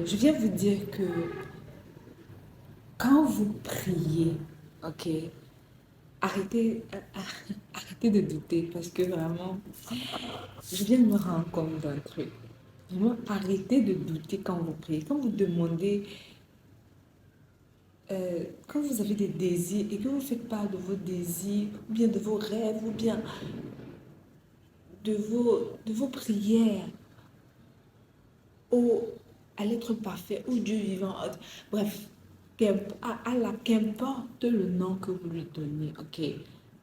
Je viens vous dire que quand vous priez, ok, arrêtez, arrêtez de douter parce que vraiment, je viens de me rendre compte d'un truc. Vraiment, arrêtez de douter quand vous priez. Quand vous demandez, quand vous avez des désirs et que vous faites part de vos désirs, ou bien de vos rêves, ou bien de vos prières au, à l'être parfait, au Dieu vivant, bref, qu'importe le nom que vous lui donnez, ok?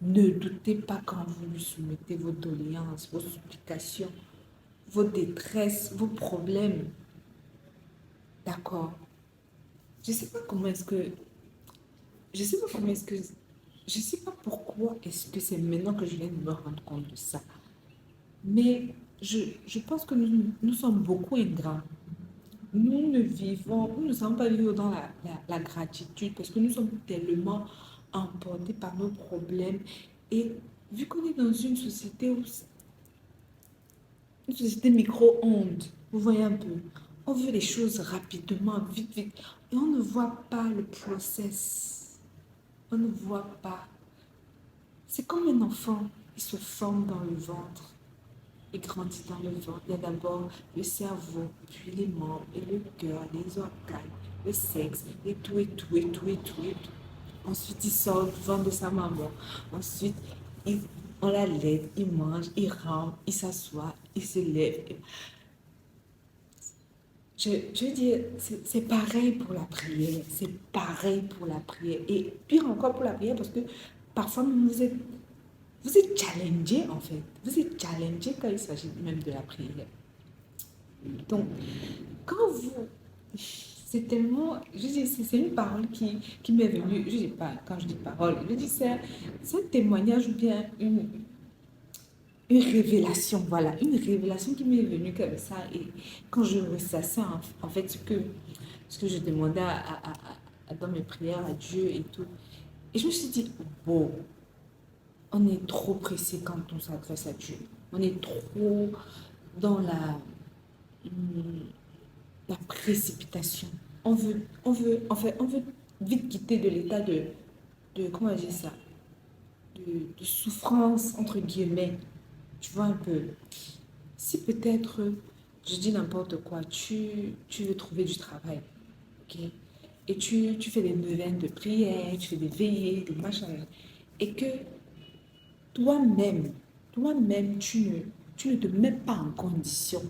Ne doutez pas quand vous lui soumettez vos doléances, vos supplications, vos détresses, vos problèmes, d'accord? Je sais pas comment est-ce que, je sais pas comment est-ce que, je sais pas pourquoi est-ce que c'est maintenant que je viens de me rendre compte de ça. Mais je pense que nous sommes beaucoup ingrats. Nous ne savons pas vivre dans la gratitude parce que nous sommes tellement emportés par nos problèmes. Et vu qu'on est dans une société micro-ondes, vous voyez un peu, on veut les choses rapidement, vite, vite. Et on ne voit pas le process. On ne voit pas. C'est comme un enfant, il se forme dans le ventre. Il grandit dans le ventre. Il y a d'abord le cerveau, puis les membres, et le cœur, les organes, le sexe, et tout, et tout, et tout, et tout, et tout. Ensuite, il sort du ventre de sa maman. Ensuite, on la l'aide, il mange, il rampe, il s'assoit, il se lève. Je veux dire, c'est pareil pour la prière. C'est pareil pour la prière. Et pire encore pour la prière parce que parfois, vous êtes challengé en fait. Vous êtes challengé quand il s'agit même de la prière. Donc, quand vous... C'est tellement... Je dis, c'est une parole qui m'est venue. Je dis pas, quand je dis parole, je dis c'est un témoignage ou bien une révélation. Voilà, une révélation qui m'est venue comme ça. Et quand je ressassais en fait ce que je demandais dans mes prières à Dieu et tout. Et je me suis dit, bon, on est trop pressé quand on s'adresse à Dieu. On est trop dans la précipitation. On veut vite quitter de l'état comment dire ça, de souffrance, entre guillemets. Tu vois un peu. Si peut-être, je dis n'importe quoi, tu veux trouver du travail, ok? Et tu fais des neuvaines de prière, tu fais des veillées, des machins, et que toi-même, toi-même, tu ne te mets pas en condition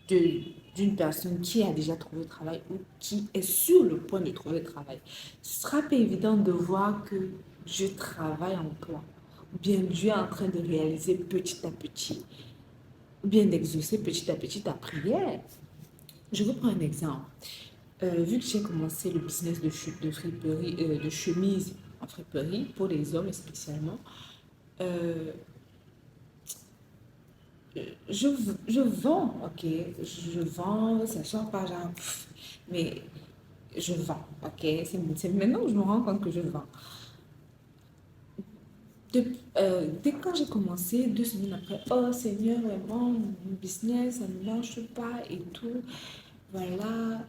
de, d'une personne qui a déjà trouvé le travail ou qui est sur le point de trouver le travail. Ce sera pas évident de voir que Dieu travaille en toi, ou bien Dieu est en train de réaliser petit à petit, ou bien d'exaucer petit à petit ta prière. Je vous prends un exemple. Vu que j'ai commencé le business de friperie, de chemise en friperie, pour les hommes spécialement, euh, je, je vends, ok, je vends, ça sort pas genre, mais je vends, ok, c'est maintenant que je me rends compte que je vends. Dès quand j'ai commencé, 2 semaines après, oh Seigneur, vraiment, mon business, ça ne marche pas et tout, voilà,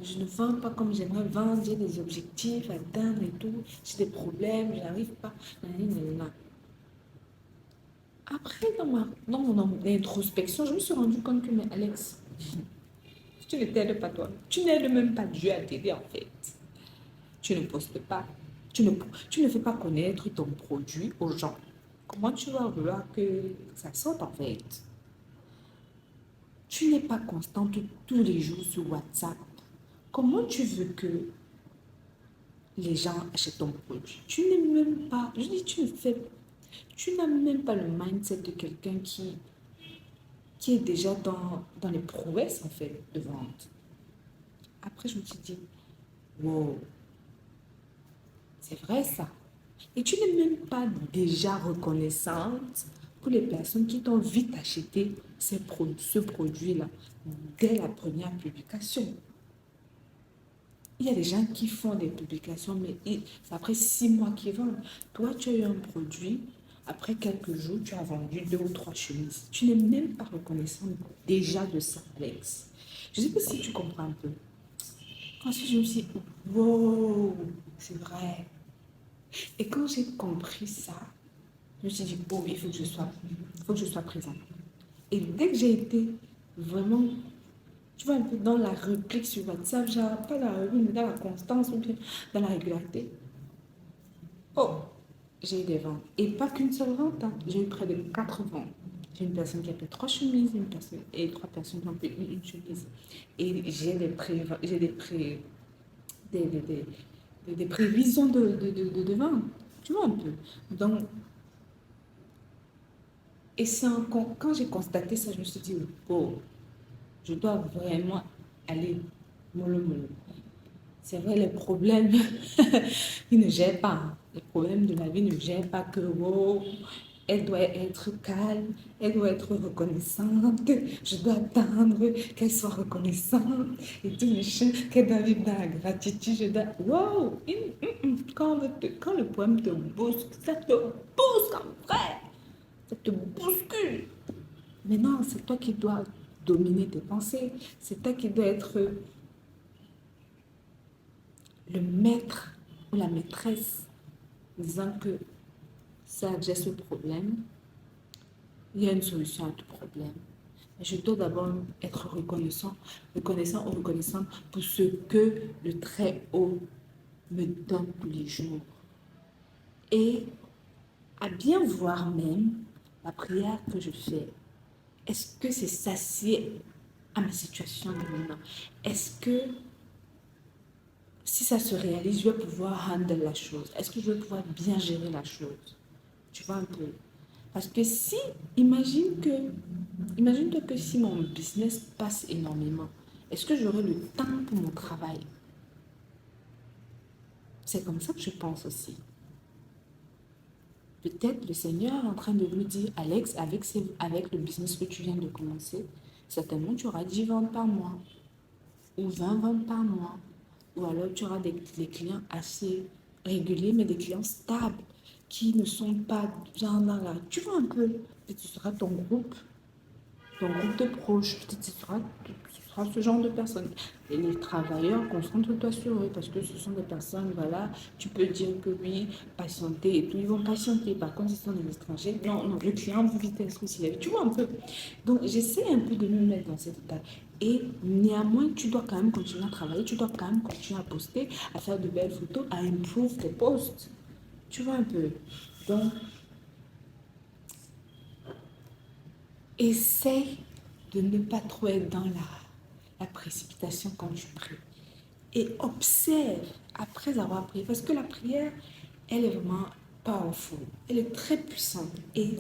je ne vends pas comme j'aimerais vendre, j'ai des objectifs à atteindre et tout, j'ai des problèmes, je n'arrive pas, nanana. Après, dans mon introspection, je me suis rendu compte que, mais Alex, tu ne t'aides pas toi. Tu n'aides même pas Dieu à t'aider en fait. Tu ne postes pas. Tu ne fais pas connaître ton produit aux gens. Comment tu vas vouloir que ça sorte en fait? Tu n'es pas constant tous les jours sur WhatsApp. Comment tu veux que les gens achètent ton produit? Tu n'es même pas, je dis, tu n'as même pas le mindset de quelqu'un qui est déjà dans les prouesses en fait de vente. Après, je me suis dit, wow, c'est vrai ça. Et tu n'es même pas déjà reconnaissante pour les personnes qui t'ont vite acheté ce produit-là dès la première publication. Il y a des gens qui font des publications, mais c'est après 6 mois qu'ils vendent. Toi, tu as eu un produit, Après quelques jours, tu as vendu 2 ou 3 chemises. Tu n'es même pas reconnaissant déjà de ça, Alex. Je ne sais pas si tu comprends un peu. Ensuite, je me suis dit, wow, c'est vrai. Et quand j'ai compris ça, je me suis dit, oh, il faut que je sois présente. Et dès que j'ai été vraiment, tu vois, un peu dans la réplique sur WhatsApp, genre, pas dans la réplique, mais dans la constance ou bien dans la régularité, oh, j'ai eu des ventes. Et pas qu'une seule vente, hein. J'ai eu près de 4 ventes. J'ai une personne qui a fait 3 chemises, une personne, et 3 personnes qui ont fait une chemise. Et j'ai des prévisions de vente. Tu vois un peu. Donc, et c'est quand j'ai constaté ça, je me suis dit, oh, je dois vraiment aller mollo mollo. C'est vrai, les problèmes, ils ne gèrent pas. Les problèmes de la vie ne gèrent pas que, wow, elle doit être calme, elle doit être reconnaissante, je dois attendre qu'elle soit reconnaissante et tout machin, qu'elle doit vivre dans la gratitude, je dois, wow, quand le poème te bouscule, ça te bouscule en vrai, ça te bouscule. Maintenant, c'est toi qui dois dominer tes pensées, c'est toi qui dois être le maître ou la maîtresse, disant que ça, j'ai ce problème, il y a une solution à tout problème. Mais je dois d'abord être reconnaissant ou reconnaissante pour ce que le Très-Haut me donne tous les jours. Et à bien voir même la prière que je fais. Est-ce que c'est s'assied à ma situation de maintenant? Est-ce que si ça se réalise, je vais pouvoir handle la chose? Est-ce que je vais pouvoir bien gérer la chose? Tu vois un peu? Parce que si, imagine-toi que si mon business passe énormément, est-ce que j'aurai le temps pour mon travail? C'est comme ça que je pense aussi. Peut-être le Seigneur est en train de me dire, Alex, avec le business que tu viens de commencer, certainement tu auras 10 ventes par mois ou 20 ventes par mois. Ou alors tu auras des clients assez réguliers, mais des clients stables qui ne sont pas genre dans la... Tu vois un peu, peut-être ce sera ton groupe de proches, peut-être ce sera ce genre de personnes. Et les travailleurs, concentre-toi sur eux parce que ce sont des personnes, voilà, tu peux dire que oui, patienter et tout, ils vont patienter. Par contre, ils sont des étrangers. Non, non, le client veut vite être aussi. Tu vois un peu. Donc, j'essaie un peu de me mettre dans cet état. Et néanmoins, tu dois quand même continuer à travailler, tu dois quand même continuer à poster, à faire de belles photos, à improve tes posts. Tu vois un peu. Donc, essaie de ne pas trop être dans la précipitation quand tu pries. Et observe après avoir prié. Parce que la prière, elle est vraiment powerful. Elle est très puissante. Et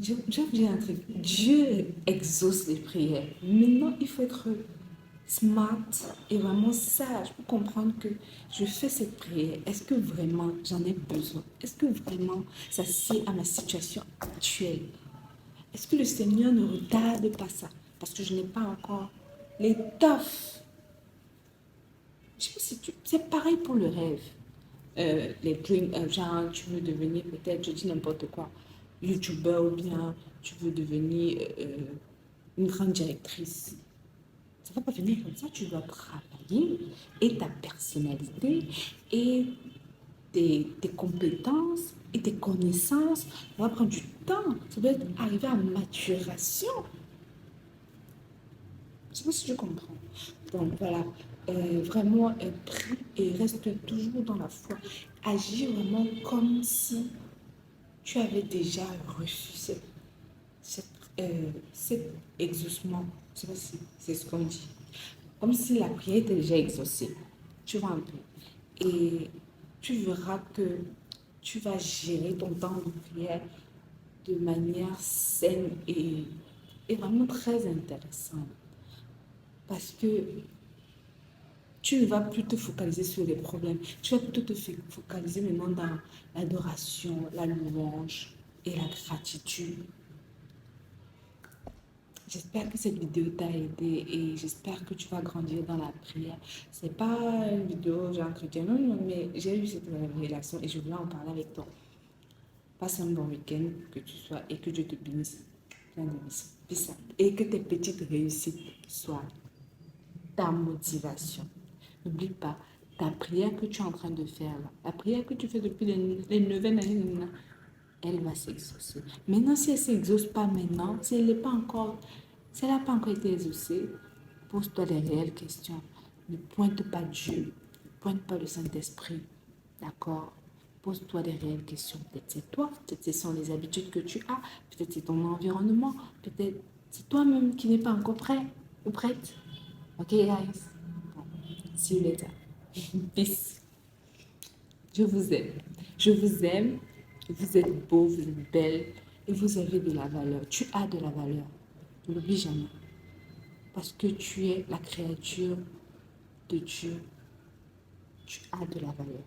je vais vous dire un truc. Dieu exauce les prières. Maintenant, il faut être smart et vraiment sage pour comprendre que je fais cette prière. Est-ce que vraiment j'en ai besoin? Est-ce que vraiment ça sied à ma situation actuelle? Est-ce que le Seigneur ne retarde pas ça? Parce que je n'ai pas encore l'étoffe. Je sais pas si c'est pareil pour le rêve. Les dreams, genre tu veux devenir peut-être, je dis n'importe quoi, youtubeur ou bien tu veux devenir une grande directrice. Ça ne va pas venir comme ça, tu dois travailler et ta personnalité et tes compétences et tes connaissances. Ça va prendre du temps, ça doit arriver à maturation. Je ne sais pas si je comprends. Donc voilà, vraiment prie et reste toujours dans la foi. Agis vraiment comme si tu avais déjà reçu cette, cet exaucement. Je ne sais pas si c'est ce qu'on dit. Comme si la prière était déjà exaucée. Tu vois un peu. Et tu verras que tu vas gérer ton temps de prière de manière saine et vraiment très intéressante. Parce que tu ne vas plus te focaliser sur les problèmes. Tu vas plutôt te focaliser maintenant dans l'adoration, la louange et la gratitude. J'espère que cette vidéo t'a aidé et j'espère que tu vas grandir dans la prière. C'est pas une vidéo genre chrétienne, non, non, mais j'ai eu cette révélation et je voulais en parler avec toi. Passe un bon week-end, que tu sois et que Dieu te bénisse. Plein de bisous. Et que tes petites réussites soient ta motivation. N'oublie pas, ta prière que tu es en train de faire là, la prière que tu fais depuis les 9 années, elle va s'exaucer. Maintenant, si elle ne s'exauce pas maintenant, si elle n'a pas encore été exaucée, pose-toi des réelles questions. Ne pointe pas Dieu, ne pointe pas le Saint-Esprit. D'accord? Pose-toi des réelles questions. Peut-être c'est toi, peut-être ce sont les habitudes que tu as, peut-être c'est ton environnement, peut-être c'est toi-même qui n'es pas encore prêt ou prête. Ok, guys? Bon, see you later. Peace. Je vous aime. Je vous aime. Vous êtes beau, vous êtes belle et vous avez de la valeur. Tu as de la valeur. Ne l'oublie jamais. Parce que tu es la créature de Dieu. Tu as de la valeur.